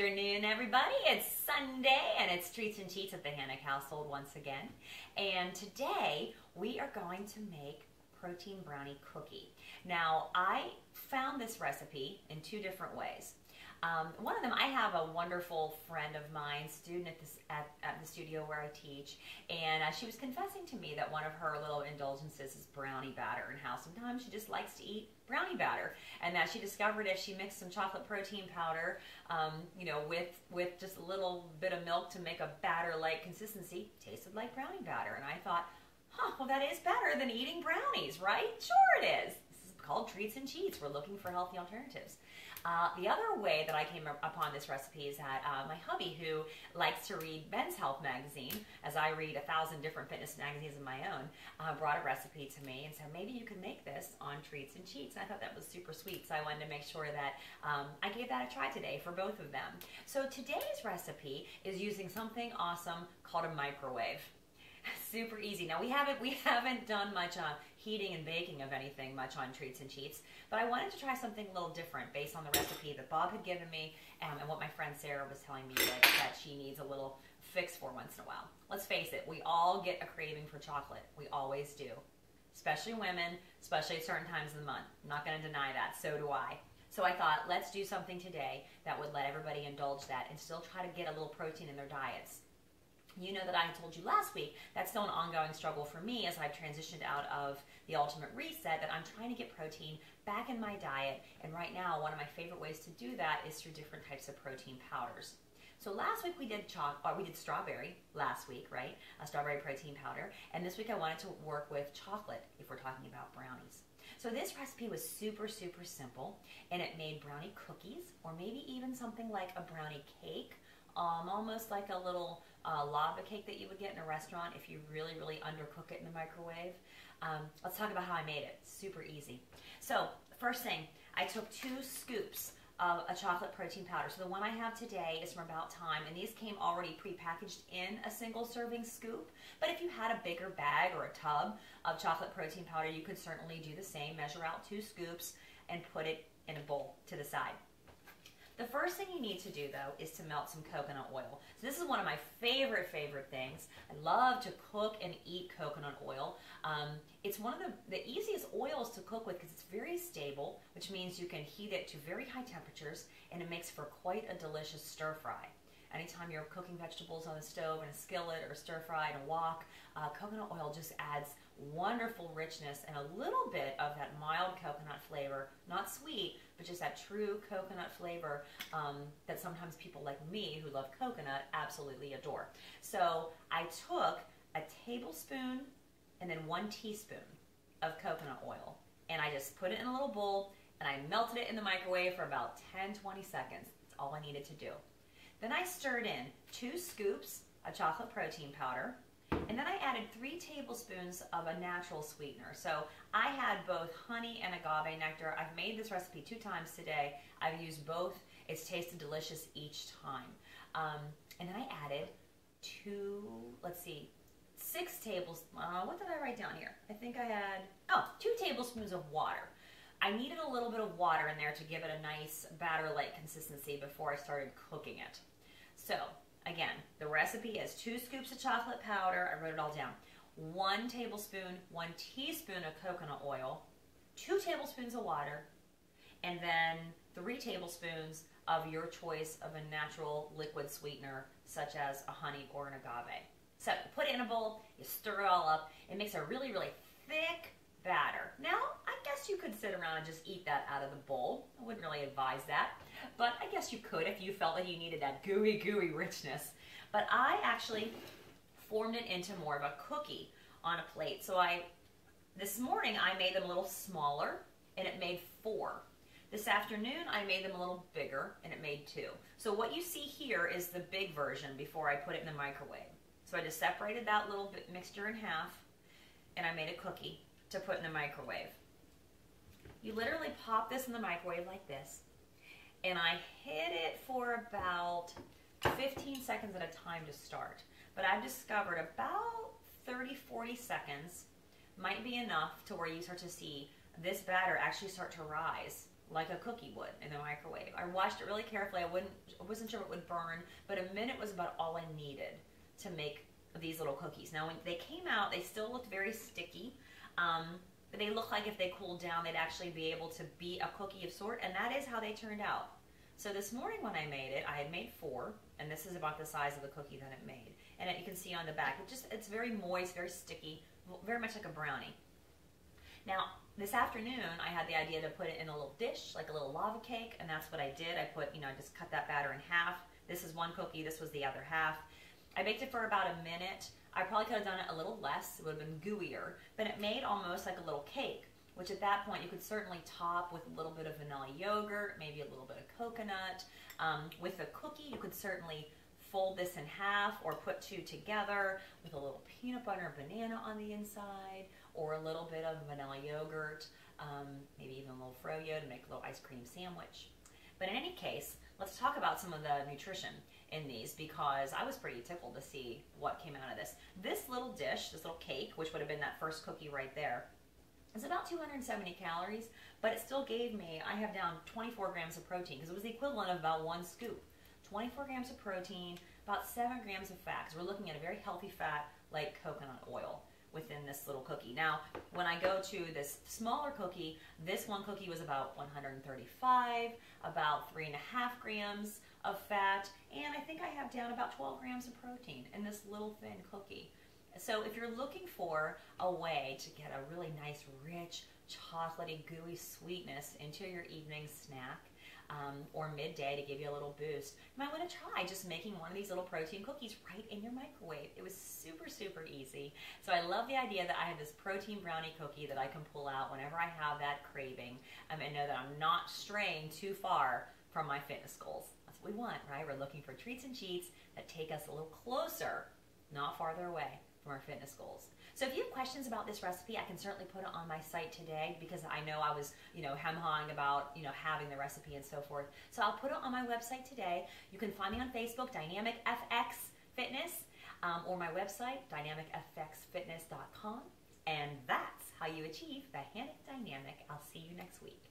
afternoon, everybody. It's Sunday and it's Treats and Cheats at the Hannick household once again. And today we are going to make protein brownie cookie. Now, I found this recipe in two different ways. One of them, I have a wonderful friend of mine, student at the studio where I teach, and she was confessing to me that one of her little indulgences is brownie batter, and how sometimes she just likes to eat brownie batter, and that she discovered if she mixed some chocolate protein powder, with just a little bit of milk to make a batter-like consistency, tasted like brownie batter. And I thought, well, that is better than eating brownies, right? Sure it is. This is called Treats and Cheats. We're looking for healthy alternatives. The other way that I came upon this recipe is that my hubby, who likes to read Men's Health magazine, as I read 1,000 different fitness magazines of my own, brought a recipe to me and said, maybe you could make this on Treats and Cheats. And I thought that was super sweet, so I wanted to make sure that I gave that a try today for both of them. So today's recipe is using something awesome called a microwave. Super easy. Now we haven't done much heating and baking of anything much on Treats and Cheats, but I wanted to try something a little different based on the recipe that Bob had given me and what my friend Sarah was telling me that she needs a little fix for once in a while. Let's face it, we all get a craving for chocolate. We always do, especially women, especially at certain times of the month. I'm not going to deny that. So do I. So I thought, let's do something today that would let everybody indulge that and still try to get a little protein in their diets. You know that I told you last week that's still an ongoing struggle for me as I've transitioned out of the Ultimate Reset, that I'm trying to get protein back in my diet. And right now, one of my favorite ways to do that is through different types of protein powders. So last week we did strawberry last week, right? A strawberry protein powder. And this week I wanted to work with chocolate if we're talking about brownies. So this recipe was super, super simple, and it made brownie cookies, or maybe even something like a brownie cake. Almost like a little lava cake that you would get in a restaurant if you really, really undercook it in the microwave. Let's talk about how I made it. Super easy. So first thing, I took 2 scoops of a chocolate protein powder. So the one I have today is from About Time, and these came already prepackaged in a single serving scoop. But if you had a bigger bag or a tub of chocolate protein powder, you could certainly do the same. Measure out 2 scoops and put it in a bowl to the side. The first thing you need to do, though, is to melt some coconut oil. So this is one of my favorite things. I love to cook and eat coconut oil. It's one of the easiest oils to cook with because it's very stable, which means you can heat it to very high temperatures, and it makes for quite a delicious stir fry. Anytime you're cooking vegetables on the stove in a skillet or stir fry in a wok, coconut oil just adds wonderful richness and a little bit of that mild coconut flavor, not sweet, but just that true coconut flavor that sometimes people like me who love coconut absolutely adore. So I took a tablespoon and then 1 teaspoon of coconut oil, and I just put it in a little bowl and I melted it in the microwave for about 10-20 seconds. That's all I needed to do. Then I stirred in 2 scoops of chocolate protein powder, and then I added 3 tablespoons of a natural sweetener. So I had both honey and agave nectar. I've made this recipe 2 times today. I've used both. It's tasted delicious each time. And then I added 6 tablespoons. What did I write down here? I think I had, 2 tablespoons of water. I needed a little bit of water in there to give it a nice batter-like consistency before I started cooking it. So, again, the recipe has 2 scoops of chocolate powder. I wrote it all down. 1 tablespoon, 1 teaspoon of coconut oil, 2 tablespoons of water, and then 3 tablespoons of your choice of a natural liquid sweetener, such as a honey or an agave. So, you put it in a bowl, you stir it all up. It makes a really, really thick batter. Now, I guess you could sit around and just eat that out of the bowl. I wouldn't really advise that, but I guess you could if you felt like you needed that gooey richness. But I actually formed it into more of a cookie on a plate. So this morning I made them a little smaller, and it made 4. This afternoon I made them a little bigger, and it made 2. So what you see here is the big version before I put it in the microwave. So I just separated that little bit mixture in half, and I made a cookie to put in the microwave. You literally pop this in the microwave like this, and I hit it for about 15 seconds at a time to start. But I've discovered about 30-40 seconds might be enough to where you start to see this batter actually start to rise like a cookie would in the microwave. I watched it really carefully. I wasn't sure it would burn, but a minute was about all I needed to make these little cookies. Now when they came out, they still looked very sticky. But they looked like if they cooled down, they'd actually be able to be a cookie of sort, and that is how they turned out. So this morning when I made it, I had made 4, and this is about the size of the cookie that it made. And you can see on the back, it's very moist, very sticky, very much like a brownie. Now, this afternoon, I had the idea to put it in a little dish, like a little lava cake, and that's what I did. I just cut that batter in half. This is one cookie, this was the other half. I baked it for about a minute. I probably could have done it a little less. It would have been gooier, but it made almost like a little cake, which at that point you could certainly top with a little bit of vanilla yogurt, maybe a little bit of coconut. With a cookie, you could certainly fold this in half or put 2 together with a little peanut butter and banana on the inside, or a little bit of vanilla yogurt, maybe even a little froyo to make a little ice cream sandwich. But in any case, let's talk about some of the nutrition in these, because I was pretty tickled to see what came out of this. This little dish, this little cake, which would have been that first cookie right there, is about 270 calories, but it still gave me, I have down 24 grams of protein, because it was the equivalent of about 1 scoop. 24 grams of protein, about 7 grams of fat, because we're looking at a very healthy fat like coconut oil within this little cookie. Now, when I go to this smaller cookie, this one cookie was about 135, about 3.5 grams of fat, and I think I have down about 12 grams of protein in this little thin cookie. So if you're looking for a way to get a really nice, rich, chocolatey, gooey sweetness into your evening snack, or midday to give you a little boost, you might want to try just making one of these little protein cookies right in your microwave. It was super, super easy. So I love the idea that I have this protein brownie cookie that I can pull out whenever I have that craving, and know that I'm not straying too far from my fitness goals. That's what we want, right? We're looking for treats and cheats that take us a little closer, not farther away from our fitness goals. So if you have questions about this recipe, I can certainly put it on my site today, because I know I was, hem-hawing about, having the recipe and so forth. So I'll put it on my website today. You can find me on Facebook, Dynamic FX Fitness, or my website, dynamicfxfitness.com. And that's how you achieve the Hannah Dynamic. I'll see you next week.